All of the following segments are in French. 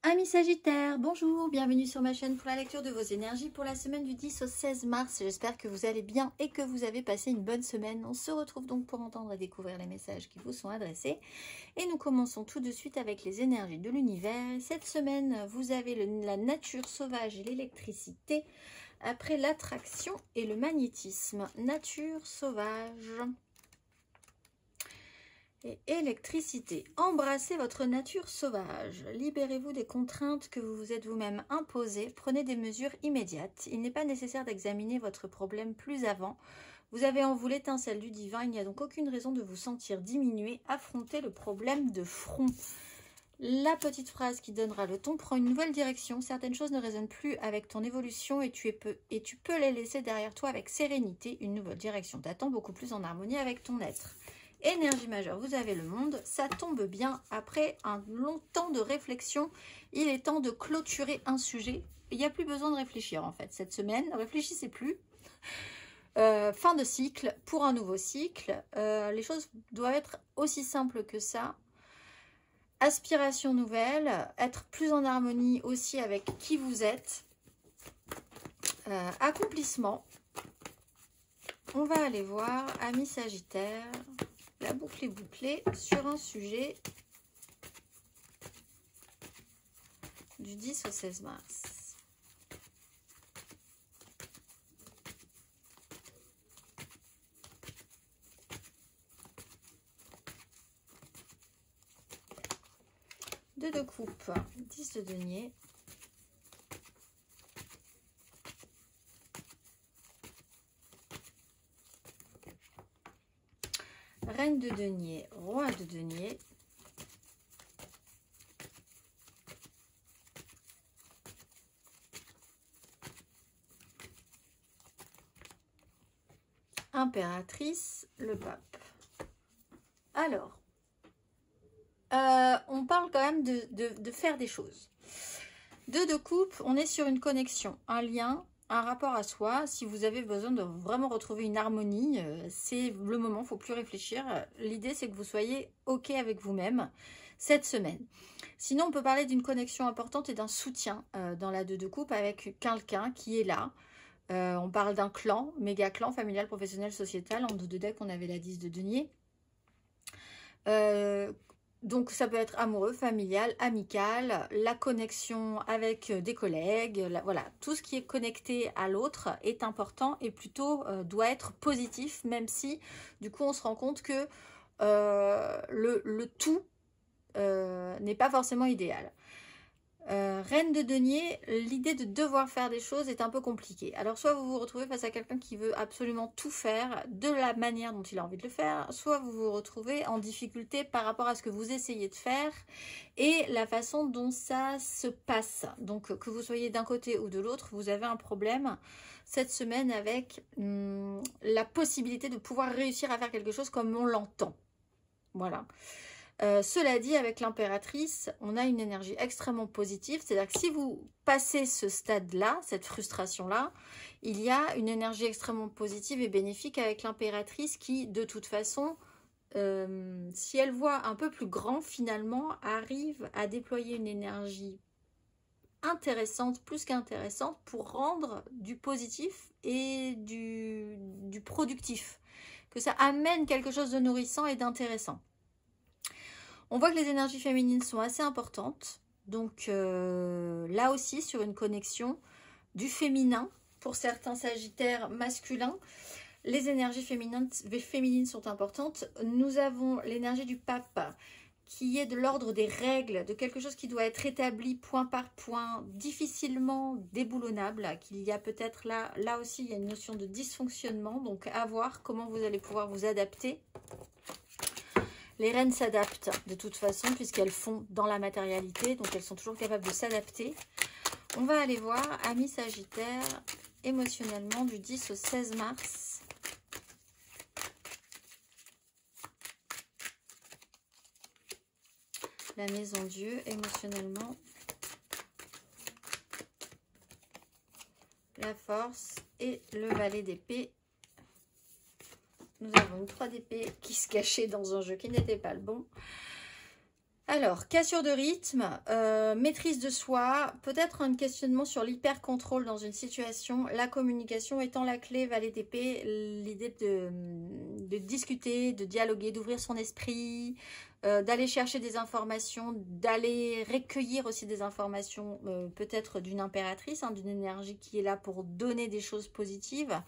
Amis Sagittaires, bonjour, bienvenue sur ma chaîne pour la lecture de vos énergies pour la semaine du 10 au 16 mars. J'espère que vous allez bien et que vous avez passé une bonne semaine. On se retrouve donc pour entendre et découvrir les messages qui vous sont adressés. Et nous commençons tout de suite avec les énergies de l'univers. Cette semaine, vous avez la nature sauvage et l'électricité, après l'attraction et le magnétisme. Nature sauvage et électricité. Embrassez votre nature sauvage. Libérez-vous des contraintes que vous vous êtes vous-même imposées. Prenez des mesures immédiates. Il n'est pas nécessaire d'examiner votre problème plus avant. Vous avez en vous l'étincelle du divin. Il n'y a donc aucune raison de vous sentir diminué. Affrontez le problème de front. La petite phrase qui donnera le ton prend une nouvelle direction. Certaines choses ne résonnent plus avec ton évolution et tu peux les laisser derrière toi avec sérénité. Une nouvelle direction t'attend, beaucoup plus en harmonie avec ton être. Énergie majeure, vous avez le monde, ça tombe bien. Après un long temps de réflexion, il est temps de clôturer un sujet. Il n'y a plus besoin de réfléchir en fait cette semaine, ne réfléchissez plus. Fin de cycle pour un nouveau cycle. Les choses doivent être aussi simples que ça. Aspiration nouvelle, être plus en harmonie aussi avec qui vous êtes. Accomplissement. On va aller voir, amis Sagittaires. La boucle est bouclée sur un sujet du 10 au 16 mars. Deux de coupe, 10 de denier. Reine de denier, roi de denier. Impératrice, le pape. Alors, on parle quand même de faire des choses. Deux de coupe, on est sur une connexion, un lien, un rapport à soi. Si vous avez besoin de vraiment retrouver une harmonie, c'est le moment, il ne faut plus réfléchir. L'idée, c'est que vous soyez OK avec vous-même cette semaine. Sinon, on peut parler d'une connexion importante et d'un soutien dans la deux de coupe avec quelqu'un qui est là. On parle d'un clan, méga clan, familial, professionnel, sociétal. En dos de deck, on avait la 10 de denier. Donc ça peut être amoureux, familial, amical, la connexion avec des collègues, voilà, tout ce qui est connecté à l'autre est important et plutôt doit être positif, même si du coup on se rend compte que le tout n'est pas forcément idéal. Reine de denier, l'idée de devoir faire des choses est un peu compliquée. Alors soit vous vous retrouvez face à quelqu'un qui veut absolument tout faire de la manière dont il a envie de le faire, soit vous vous retrouvez en difficulté par rapport à ce que vous essayez de faire et la façon dont ça se passe. Donc que vous soyez d'un côté ou de l'autre, vous avez un problème cette semaine avec la possibilité de pouvoir réussir à faire quelque chose comme on l'entend. Voilà. Cela dit, avec l'impératrice, on a une énergie extrêmement positive. C'est-à-dire que si vous passez ce stade-là, cette frustration-là, il y a une énergie extrêmement positive et bénéfique avec l'impératrice qui, de toute façon, si elle voit un peu plus grand, finalement, arrive à déployer une énergie intéressante, plus qu'intéressante, pour rendre du positif et du productif. Que ça amène quelque chose de nourrissant et d'intéressant. On voit que les énergies féminines sont assez importantes. Donc là aussi, sur une connexion du féminin, pour certains sagittaires masculins, les énergies féminines sont importantes. Nous avons l'énergie du pape, qui est de l'ordre des règles, de quelque chose qui doit être établi point par point, difficilement déboulonnable, qu'il y a peut-être là aussi, il y a une notion de dysfonctionnement. Donc à voir comment vous allez pouvoir vous adapter. Les reines s'adaptent de toute façon puisqu'elles font dans la matérialité, donc elles sont toujours capables de s'adapter. On va aller voir, amis Sagittaires, émotionnellement du 10 au 16 mars. La maison Dieu, émotionnellement. La force et le valet d'épée. Nous avons une 3 d'épée qui se cachait dans un jeu qui n'était pas le bon. Alors, cassure de rythme, maîtrise de soi, peut-être un questionnement sur l'hyper-contrôle dans une situation, la communication étant la clé, valet d'épée, l'idée de discuter, de dialoguer, d'ouvrir son esprit, d'aller chercher des informations, d'aller recueillir aussi des informations, peut-être d'une impératrice, hein, d'une énergie qui est là pour donner des choses positives.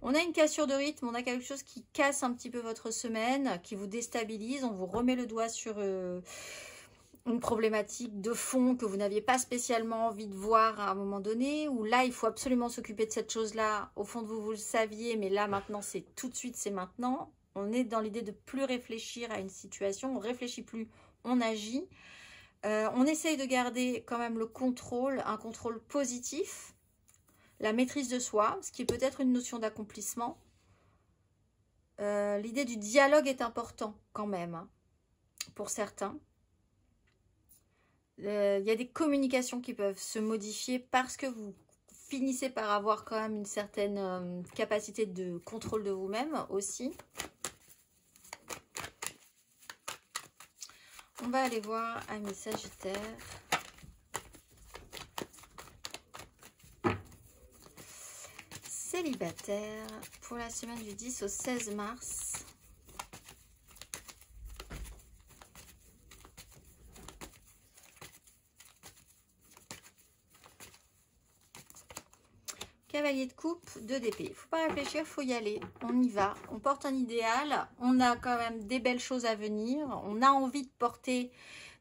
On a une cassure de rythme, on a quelque chose qui casse un petit peu votre semaine, qui vous déstabilise. On vous remet le doigt sur une problématique de fond que vous n'aviez pas spécialement envie de voir à un moment donné, où là, il faut absolument s'occuper de cette chose-là. Au fond de vous, vous le saviez, mais là, maintenant, c'est tout de suite, c'est maintenant. On est dans l'idée de plus réfléchir à une situation. On ne réfléchit plus, on agit. On essaye de garder quand même le contrôle, un contrôle positif. La maîtrise de soi, ce qui est peut-être une notion d'accomplissement. L'idée du dialogue est important quand même, hein, pour certains. Il y a des communications qui peuvent se modifier parce que vous finissez par avoir quand même une certaine capacité de contrôle de vous-même aussi. On va aller voir Amis Sagittaire. Célibataire pour la semaine du 10 au 16 mars. Cavalier de coupe, 2 d'épée. Il ne faut pas réfléchir, il faut y aller. On y va. On porte un idéal. On a quand même des belles choses à venir. On a envie de porter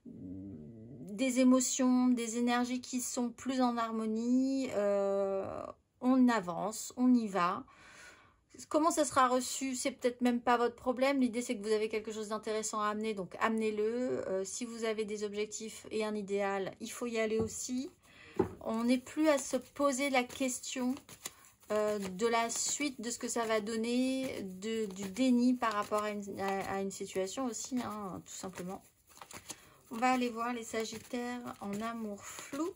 des émotions, des énergies qui sont plus en harmonie. On avance, on y va. Comment ça sera reçu, c'est peut-être même pas votre problème. L'idée, c'est que vous avez quelque chose d'intéressant à amener, donc amenez-le. Si vous avez des objectifs et un idéal, il faut y aller aussi. On n'est plus à se poser la question de la suite, de ce que ça va donner, du déni par rapport à une situation aussi, hein, tout simplement. On va aller voir les Sagittaires en amour flou.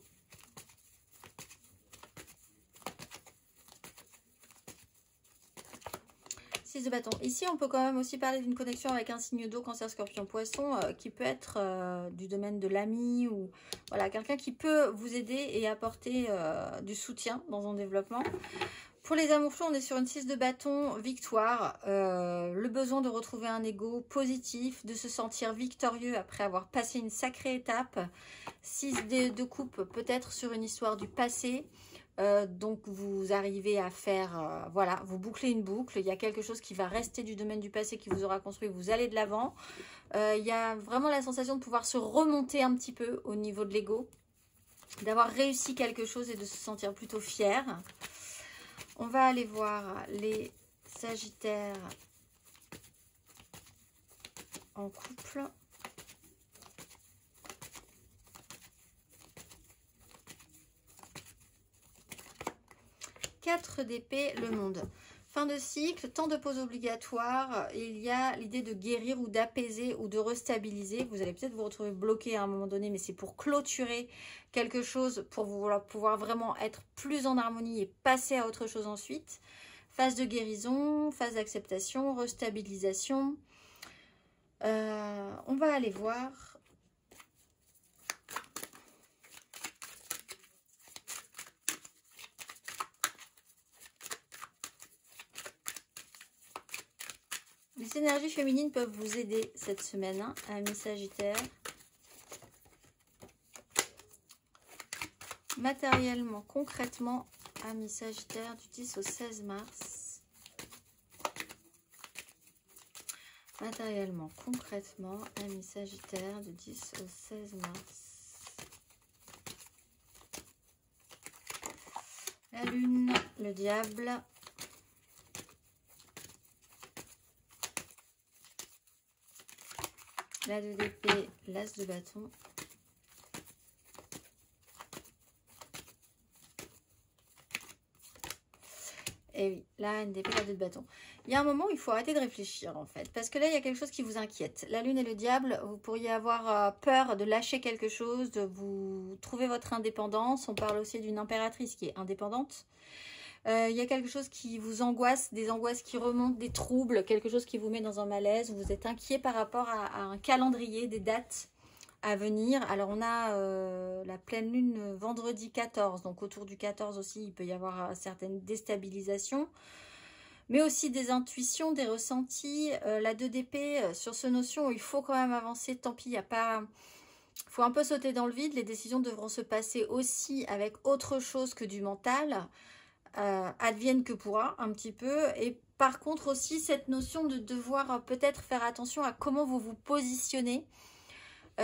De bâton. Ici, on peut quand même aussi parler d'une connexion avec un signe d'eau, Cancer, Scorpion, Poisson, qui peut être du domaine de l'ami ou voilà, quelqu'un qui peut vous aider et apporter du soutien dans son développement. Pour les amours flous, on est sur une 6 de bâton, victoire, le besoin de retrouver un ego positif, de se sentir victorieux après avoir passé une sacrée étape. 6 de coupe, peut-être sur une histoire du passé. Donc vous arrivez à faire, voilà, vous bouclez une boucle, il y a quelque chose qui va rester du domaine du passé qui vous aura construit, vous allez de l'avant. Il y a vraiment la sensation de pouvoir se remonter un petit peu au niveau de l'ego, d'avoir réussi quelque chose et de se sentir plutôt fier. On va aller voir les Sagittaires en couple. 4 d'épée, le monde. Fin de cycle, temps de pause obligatoire. Il y a l'idée de guérir ou d'apaiser ou de restabiliser. Vous allez peut-être vous retrouver bloqué à un moment donné, mais c'est pour clôturer quelque chose, pour pouvoir vraiment être plus en harmonie et passer à autre chose ensuite. Phase de guérison, phase d'acceptation, restabilisation. On va aller voir. Les énergies féminines peuvent vous aider cette semaine, hein, amis Sagittaire. Matériellement, concrètement, amis Sagittaire, du 10 au 16 mars. Matériellement, concrètement, amis Sagittaire, du 10 au 16 mars. La lune, le diable. La 2 d'épée, l'as de bâton. Et oui, la reine d'épée, la 2 de bâton. Il y a un moment où il faut arrêter de réfléchir en fait. Parce que là, il y a quelque chose qui vous inquiète. La lune et le diable, vous pourriez avoir peur de lâcher quelque chose, de vous trouver votre indépendance. On parle aussi d'une impératrice qui est indépendante. Il y a quelque chose qui vous angoisse, des angoisses qui remontent, des troubles, quelque chose qui vous met dans un malaise. Vous êtes inquiet par rapport à un calendrier, des dates. à venir. Alors on a la pleine lune vendredi 14, donc autour du 14 aussi il peut y avoir certaines déstabilisations, mais aussi des intuitions, des ressentis. La 2 d'épée, sur ce notion où il faut quand même avancer, tant pis, il n'y a pas... Il faut un peu sauter dans le vide, les décisions devront se passer aussi avec autre chose que du mental, advienne que pourra un petit peu. Et par contre aussi cette notion de devoir peut-être faire attention à comment vous vous positionnez.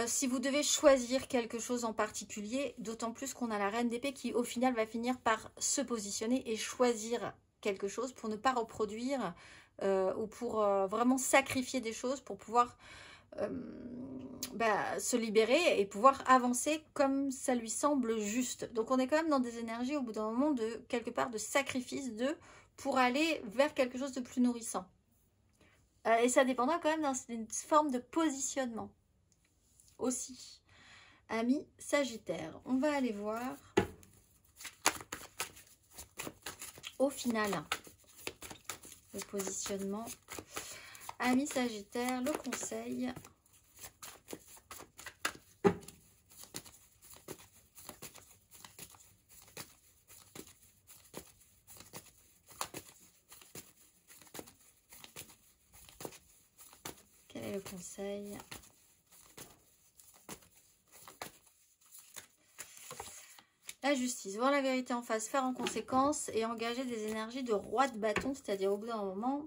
Si vous devez choisir quelque chose en particulier, d'autant plus qu'on a la reine d'épée qui au final va finir par se positionner et choisir quelque chose pour ne pas reproduire ou pour vraiment sacrifier des choses pour pouvoir se libérer et pouvoir avancer comme ça lui semble juste. Donc on est quand même dans des énergies au bout d'un moment de quelque part de sacrifice pour aller vers quelque chose de plus nourrissant. Et ça dépendra quand même d'une forme de positionnement aussi. Amis Sagittaire, on va aller voir au final le positionnement. Amis Sagittaire, le conseil. Quel est le conseil? La justice, voir la vérité en face, faire en conséquence et engager des énergies de roi de bâton, c'est-à-dire au bout d'un moment,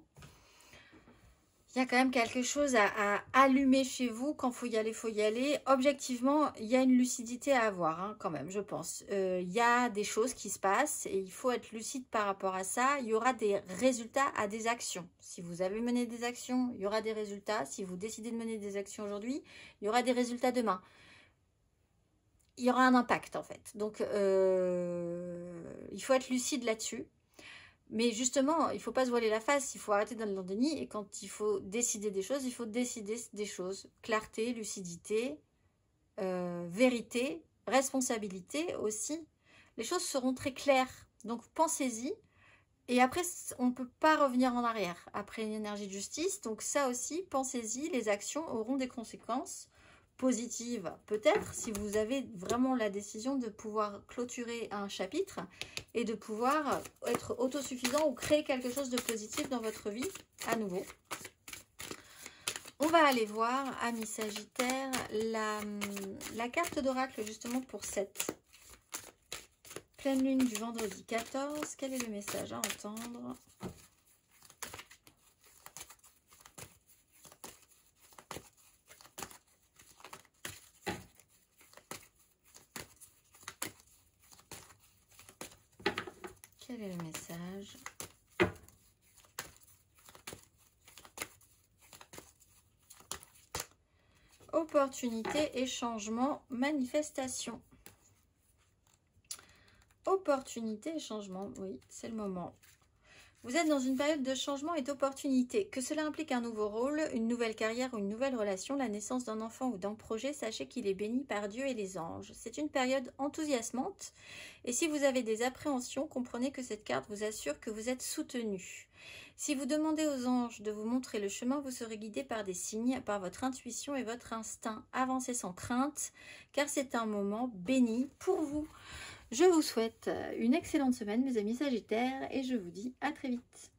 il y a quand même quelque chose à allumer chez vous. Quand il faut y aller, il faut y aller. Objectivement, il y a une lucidité à avoir hein, quand même, je pense. Il y a des choses qui se passent et il faut être lucide par rapport à ça. Il y aura des résultats à des actions. Si vous avez mené des actions, il y aura des résultats. Si vous décidez de mener des actions aujourd'hui, il y aura des résultats demain. Il y aura un impact en fait. Donc, il faut être lucide là-dessus. Mais justement, il ne faut pas se voiler la face, il faut arrêter dans le déni. Et quand il faut décider des choses, il faut décider des choses. Clarté, lucidité, vérité, responsabilité aussi. Les choses seront très claires. Donc pensez-y. Et après, on ne peut pas revenir en arrière. Après une énergie de justice. Donc ça aussi, pensez-y. Les actions auront des conséquences positives. Peut-être si vous avez vraiment la décision de pouvoir clôturer un chapitre et de pouvoir être autosuffisant ou créer quelque chose de positif dans votre vie à nouveau. On va aller voir, amis Sagittaire, la carte d'oracle justement pour cette pleine lune du vendredi 14. Quel est le message à entendre ? Quel est le message ? Opportunité et changement, manifestation. Opportunité et changement, oui, c'est le moment. Vous êtes dans une période de changement et d'opportunité. Que cela implique un nouveau rôle, une nouvelle carrière ou une nouvelle relation, la naissance d'un enfant ou d'un projet, sachez qu'il est béni par Dieu et les anges. C'est une période enthousiasmante. Et si vous avez des appréhensions, comprenez que cette carte vous assure que vous êtes soutenu. Si vous demandez aux anges de vous montrer le chemin, vous serez guidé par des signes, par votre intuition et votre instinct. Avancez sans crainte, car c'est un moment béni pour vous. Je vous souhaite une excellente semaine, mes amis Sagittaires, et je vous dis à très vite.